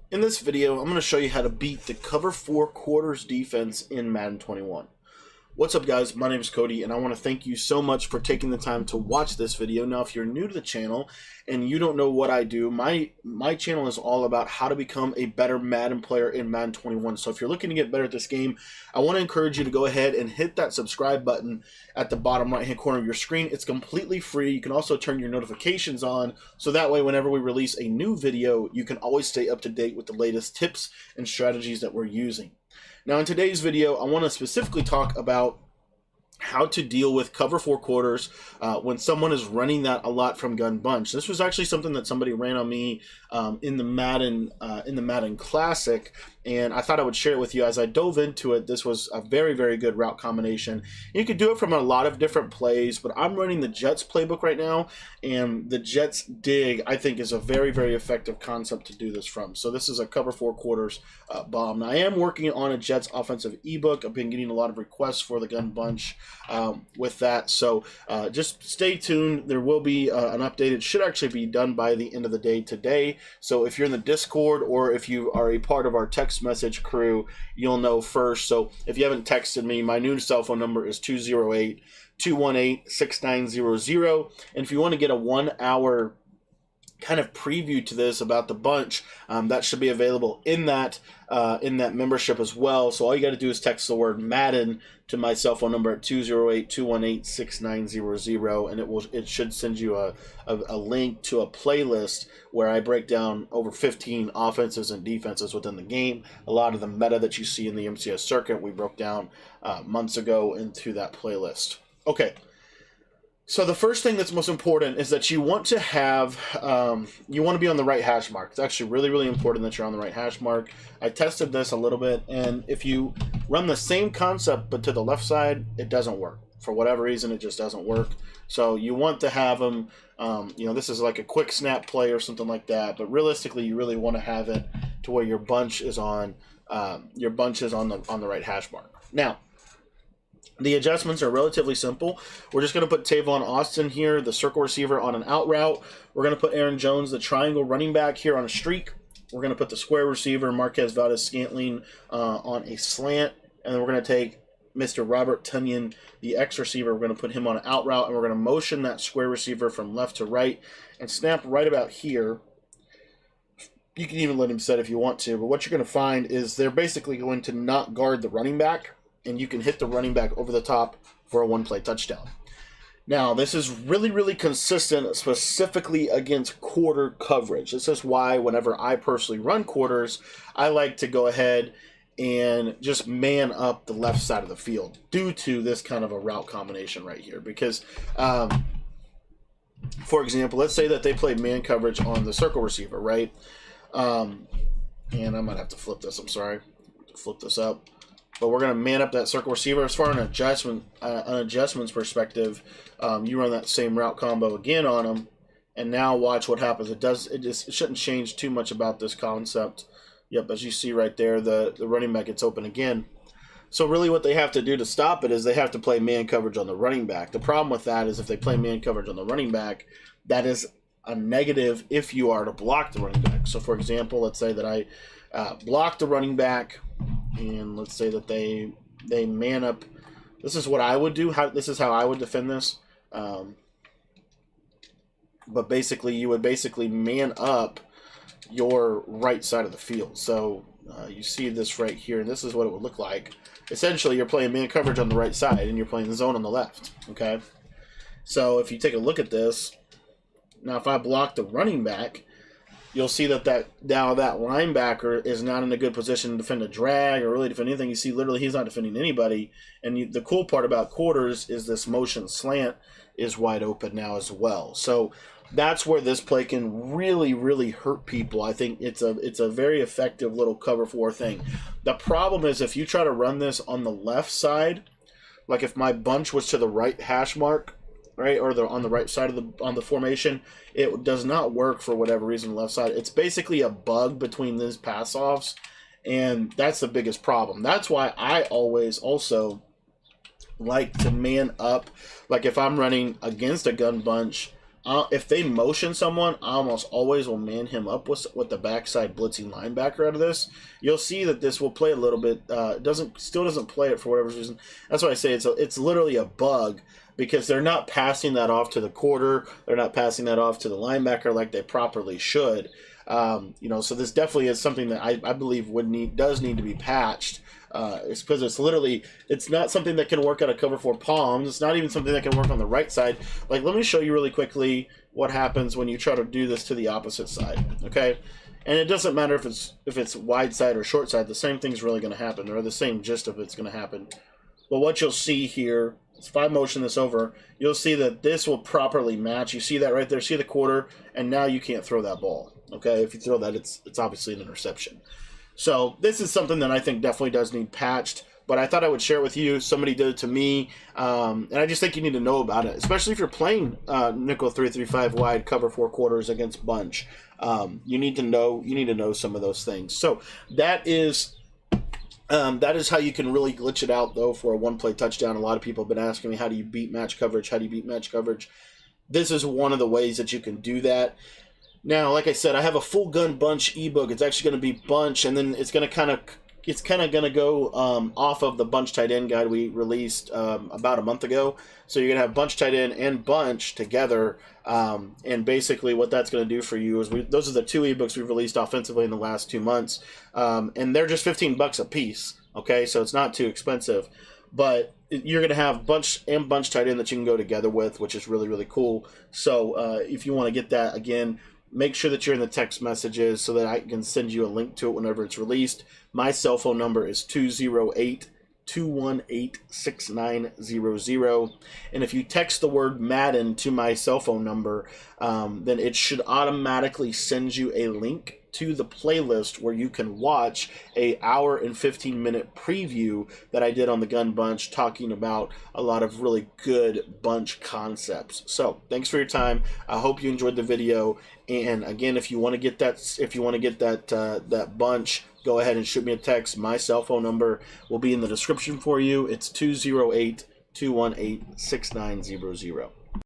In this video, I'm going to show you how to beat the cover 4 quarters defense in Madden 21. What's up, guys? My name is Cody, and I want to thank you so much for taking the time to watch this video. Now, if you're new to the channel and you don't know what I do, my channel is all about how to become a better Madden player in Madden 21. So if you're looking to get better at this game, I want to encourage you to go ahead and hit that subscribe button at the bottom right-hand corner of your screen. It's completely free. You can also turn your notifications on, so that way whenever we release a new video, you can always stay up to date with the latest tips and strategies that we're using. Now, in today's video, I want to specifically talk about how to deal with cover 4 quarters when someone is running that a lot from gun bunch. This was actually something that somebody ran on me in the Madden Classic, and I thought I would share it with you. As I dove into it, this was a very, very good route combination. You could do it from a lot of different plays, but I'm running the Jets playbook right now, and the Jets dig, I think, is a very, very effective concept to do this from. So this is a cover 4 quarters bomb. Now, I am working on a Jets offensive ebook. I've been getting a lot of requests for the gun bunch with that, so just stay tuned. There will be an update. It should actually be done by the end of the day today, so if you're in the Discord or if you are a part of our text message crew, you'll know first. So if you haven't texted me, my new cell phone number is 208-218-6900, and if you want to get a 1-hour kind of preview to this about the bunch, that should be available in that membership as well. So all you got to do is text the word Madden to my cell phone number at 208-218-6900, and it should send you a link to a playlist where I break down over 15 offenses and defenses within the game. A lot of the meta that you see in the MCS circuit we broke down months ago into that playlist. Okay. So the first thing that's most important is that you want to have, you want to be on the right hash mark. It's actually really, really important that you're on the right hash mark. I tested this a little bit, and if you run the same concept but to the left side, it doesn't work. For whatever reason, it just doesn't work. So you want to have them, this is like a quick snap play or something like that, but realistically, you really want to have it to where your bunch is on, on the right hash mark. Now, the adjustments are relatively simple. We're just going to put Tavon Austin here, the circle receiver, on an out route. We're going to put Aaron Jones, the triangle running back, here on a streak. We're going to put the square receiver, Marquez Valdez-Scantling, on a slant. And then we're going to take Mr. Robert Tonyan, the X receiver. We're going to put him on an out route, and we're going to motion that square receiver from left to right and snap right about here. You can even let him set if you want to, but what you're going to find is they're basically going to not guard the running back, and you can hit the running back over the top for a one-play touchdown. Now, this is really, really consistent, specifically against quarter coverage. This is why whenever I personally run quarters, I like to go ahead and just man up the left side of the field due to this kind of a route combination right here. Because, for example, let's say that they play man coverage on the circle receiver, right? And I might have to flip this. I'm sorry. Flip this up. But we're going to man up that circle receiver. As far as an adjustments perspective, you run that same route combo again on them, and now watch what happens. It shouldn't change too much about this concept. Yep, as you see right there, the running back gets open again. So really what they have to do to stop it is they have to play man coverage on the running back. The problem with that is if they play man coverage on the running back, that is a negative if you are to block the running back. So for example, let's say that I block the running back, and let's say that they man up. This is what I would do. This is how I would defend this. But basically, you would man up your right side of the field. So you see this right here, and this is what it would look like. Essentially, you're playing man coverage on the right side, and you're playing the zone on the left. Okay. So if you take a look at this, now if I block the running back, you'll see that now that linebacker is not in a good position to defend a drag or really defend anything. You see, literally, he's not defending anybody. And the cool part about quarters is this motion slant is wide open now as well. So that's where this play can really, really hurt people. I think it's a very effective little cover 4 thing. The problem is if you try to run this on the left side, like if my bunch was to the right hash mark, right, or on the right side of the formation, it does not work for whatever reason. Left side, it's basically a bug between these pass offs, and that's the biggest problem. That's why I always also like to man up. Like if I'm running against a gun bunch, if they motion someone, I almost always will man him up with the backside blitzing linebacker out of this. You'll see that this will play a little bit. Still doesn't play it for whatever reason. That's why I say it's literally a bug, because they're not passing that off to the quarter. They're not passing that off to the linebacker like they properly should. So this definitely is something that I believe does need to be patched. It's because it's not something that can work out of cover 4 palms. It's not even something that can work on the right side. Like, let me show you really quickly what happens when you try to do this to the opposite side. Okay, and it doesn't matter if it's wide side or short side. The same thing's really going to happen, or the same gist of it's going to happen. But what you'll see here, if I motion this over, you'll see that this will properly match. You see that right there. See the quarter, and now you can't throw that ball. Okay, if you throw that, it's obviously an interception. So this is something that I think definitely does need patched, but I thought I would share it with you. Somebody did it to me, and I just think you need to know about it, especially if you're playing nickel 3-3-5 wide cover 4 quarters against bunch. You need to know some of those things. So that is how you can really glitch it out, though, for a one-play touchdown. A lot of people have been asking me, how do you beat match coverage? How do you beat match coverage? This is one of the ways that you can do that. Now, like I said, I have a full gun bunch ebook. It's actually going to be bunch, and then it's going to kind of going to go off of the bunch tight end guide we released about a month ago. So you're going to have bunch tight end and bunch together, and basically what that's going to do for you is those are the 2 ebooks we've released offensively in the last 2 months, and they're just $15 a piece. Okay, so it's not too expensive, but you're going to have bunch and bunch tight end that you can go together with, which is really, really cool. So if you want to get that, again, make sure that you're in the text messages so that I can send you a link to it whenever it's released. My cell phone number is 208-218-6900. And if you text the word Madden to my cell phone number, then it should automatically send you a link to the playlist where you can watch a hour and 15-minute preview that I did on the gun bunch, talking about a lot of really good bunch concepts. So thanks for your time. I hope you enjoyed the video. And again, if you want to get that bunch, go ahead and shoot me a text. My cell phone number will be in the description for you. It's 208-218-6900.